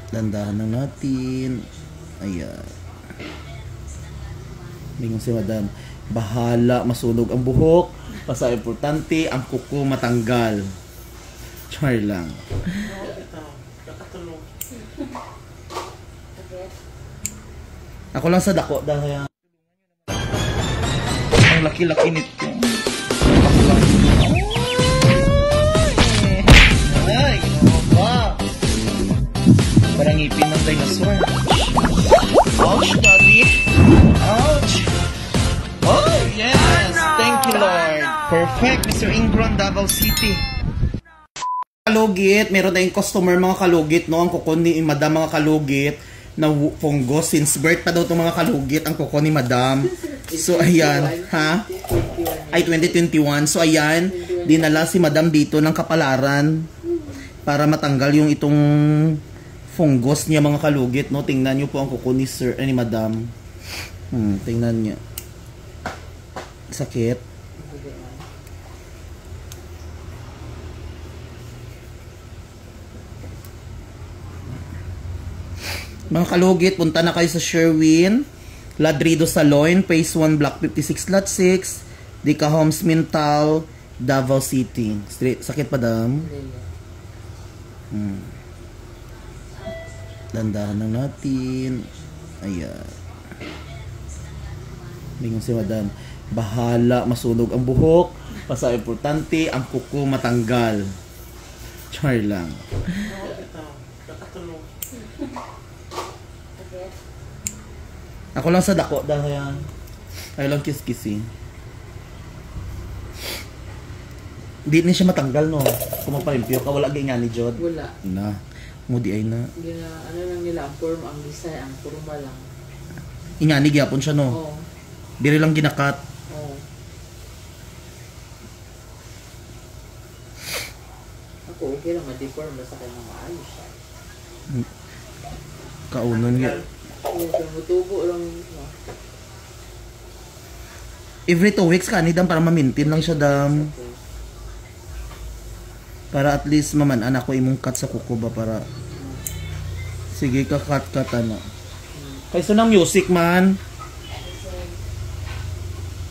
Dandahan na natin. Ayan. Bingon si madam. Bahala masunog ang buhok. Basta importante ang kuko matanggal. Char lang. Ako lang sa dako dahil ang laki-laki nito. Ako lang. Ay, wow. Parang ngipin ng dinosaur. Ouch, daddy. Ouch. Oh, yes. Thank you, Lord. Perfect, Mr. Ingram, Davao City. Kalugit, meron tayong customer mga kalugit, no? Ang kuko ni madam mga kalugit na fungus. Since birth pa daw itong mga kalugit ang kuko ni madam. So, ayan. Ha? Ay, 2021. So, ayan. Dinala si madam dito ng kapalaran para matanggal yung itong fungus niya mga kalugit, no? Tingnan nyo po ang kuko ni sir, ni madam. Tingnan nyo. Sakit. Mga kalugit, punta na kayo sa Sherwin, Ladrido Saloon, Phase 1, Block 56, Lot 6, Dica Homes, Mintal, Davao City. Sakit pa, dam? Dandahan na natin. Ayan. Bingon si madam. Bahala masunog ang buhok. Basta importante ang kuko matanggal. Char lang. Ako lang sa dako dahil ayaw lang kiss-kissing. Di na siya matanggal, no? Kung magpalimpyo ka, wala ganyan ni Jod? Wala. Na. Mudi ay na. Ano lang nila, ang form, ang design, ang forma lang. Ingani gyapon siya, no? Oo. Diri lang ginakat. Oo. Ako okay lang, ma-deform, basta kayo maayos siya. Kaunon nga. Mutubo lang. Every 2 weeks ka, dam, para ma-maintain lang siya, dam. Para at least maman anak ko imong cut sa kuko ba para sige ka cut na. Kaysa ng music man.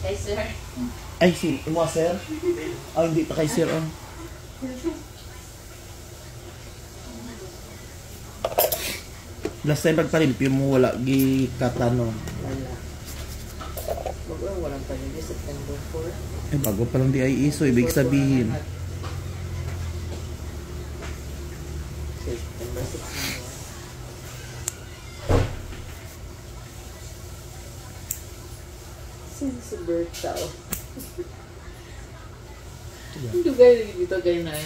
Hey sir. Ay si imo sir. Ay hindi ta kay sir ah. Last time pagpalimpyo mo wala gi katano. Wala. Walang panili September 4. Eh bago pa lang di ay iso ibig sabihin. September 6 na. Since birthday. Hindi kayo dito kayo na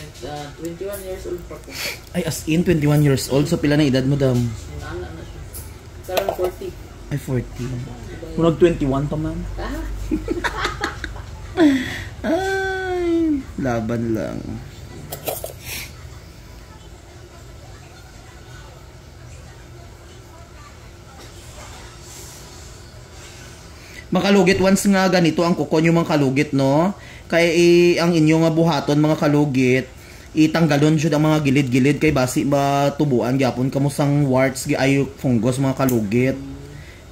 21 years old pa po. Ay as in 21 years old so pila na edad mo dam? Nana na siya. Karon 40. Ay 40. Kung nag 21 pa man. Ah? Ay laban lang. Makalugit once nga ganito ang kuko nyo mga kalugit, no? Kaya ang inyo nga buhaton mga kalugit, itanggalon jud ang mga gilid-gilid kay basi ba tubuan gyapon kamo sang warts ay fungus mga kalugit.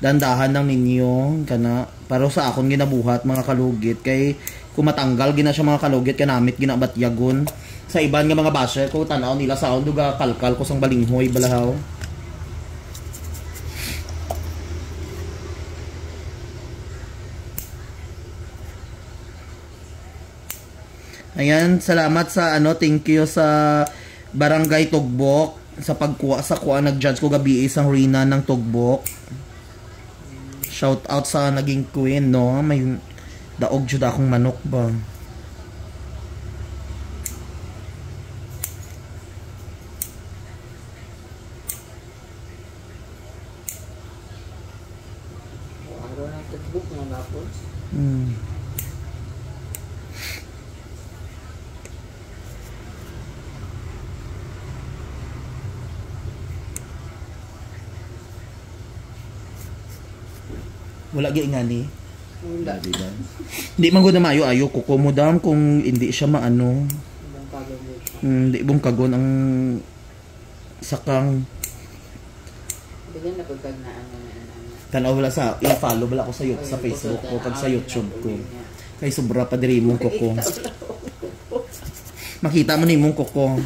Dandahan lang ninyo kana para sa akon ginabuhat mga kalugit kay kung matanggal gina siya mga kalugit kanamit ginabatyagon. Sa iban nga mga basher ko tanaw nila sa duga kalkal ko sang balinghoy balahaw. Ayan, salamat sa thank you sa Barangay Tugbok sa pagkuha sa kuha nag-judge ko gabi isang Rina ng Tugbok. Shout out sa naging queen, no? May daog jud akong manok ba. Araw ng Tugbok mga gapon. Wala gyud ingani. Wala. Hindi man gud na maayo ayo kuko mo dam kung hindi siya maano. Ibang kagamit. Hindi bong kagon ang sakang Bigyan na pagkagnaan na Tanaw wala sa i-follow bala ko sa Facebook ko kag sa YouTube ko. Kay sobra pa diri mong kuko. Makita mo ni mong kuko.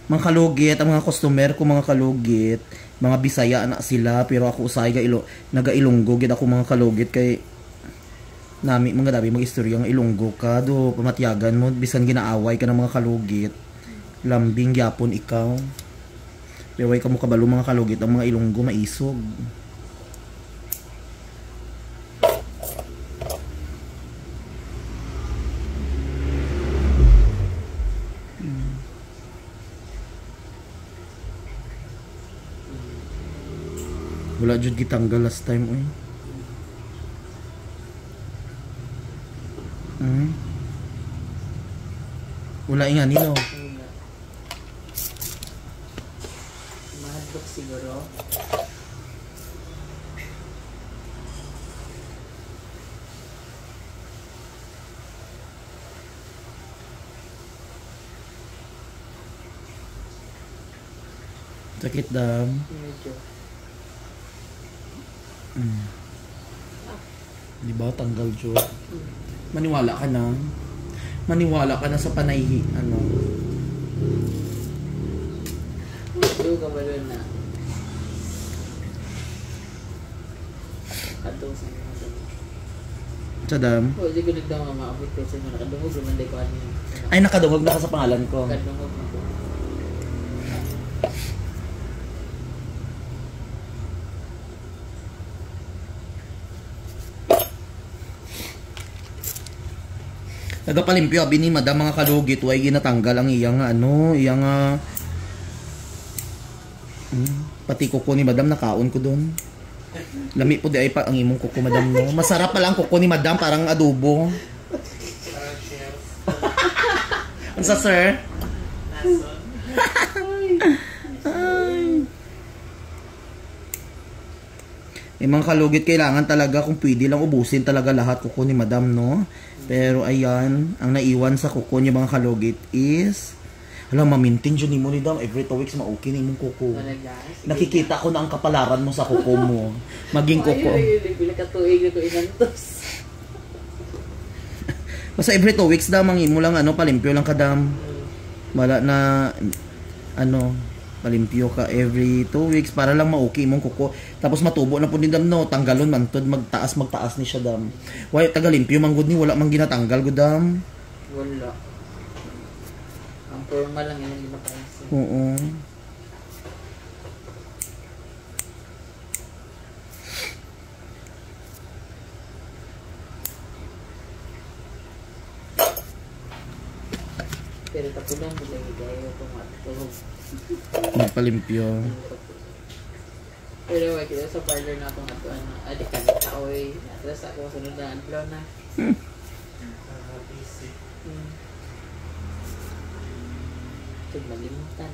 Mga kalugit, ang mga customer ko mga kalugit, mga Bisaya na sila pero ako usay naga-Ilonggo gid ako mga kalugit kay nami mga dabi mag-istorya nga Ilonggo ka do pamatyagan mo bisan ginaaway ka ng mga kalugit. Lambing gyapon ikaw. Pero way ka mo kabalo mga kalugit ang mga Ilonggo maisog. Wala jud gitanggal last time oy. Wala nga nilo. Mahadlok siguro. Sakit dam. Medyo. Di ba tanggal jud. Maniwala ka na. Maniwala ka na sa panayhi ano. Ito ka ba na? Ato sa mga. Sa dam. O, di ko nagdama maabot ko sa mga nakadungog naman day ko ano. Ay nakadungog na ka sa pangalan ko. Nakadungog na ko. Nagapalimpyo abi ni madam mga kalugit way ginatanggal ang iyang iyang pati kuko ni madam nakaon ko doon. Lami po di ay pa ang imong kuko madam no. Masarap pa lang kuko ni madam parang adobo. Unsa sir? Mga kalugit kailangan talaga kung pwede lang ubusin talaga lahat kuko ni madam no. Pero ayan, ang naiwan sa kuko niya mga kalugit is alam, ma-maintain dyan ni mo ni dam. Every 2 weeks ma-okay na yung kuko. Nakikita ko na ang kapalaran mo sa kuko mo. Maging kuko. Pila ka tuig na ko inantos. Basta every 2 weeks daw, mangi mo lang palimpyo lang ka dam. Wala na palimpyo ka every 2 weeks para lang ma-okay mong kuko. Tapos matubo na po din dam no, tanggalon man tod magtaas ni siya dam. Why tagalimpyo man gud ni wala man ginatanggal gud dam. Wala. Ang formal lang yan ginapayas. Oo. Pero tapunan mo lang igayo kung matulog. Magpalimpyo. Pero wag kita sa parlor na akong ato adik ka na oy. Atras ako sunod na adlaw na. Ito malimutan.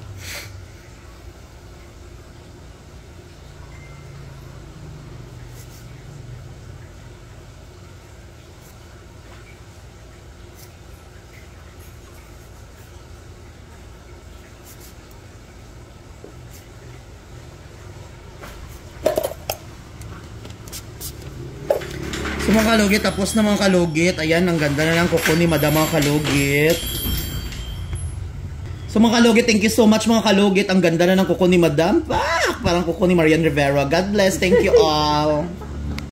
So mga kalugit, tapos na mga kalugit. Ayan, ang ganda na lang kuko ni madam mga kalugit. So mga kalugit, thank you so much mga kalugit. Ang ganda na ng kuko ni madam. Parang kuko ni Marian Rivera. God bless, thank you all.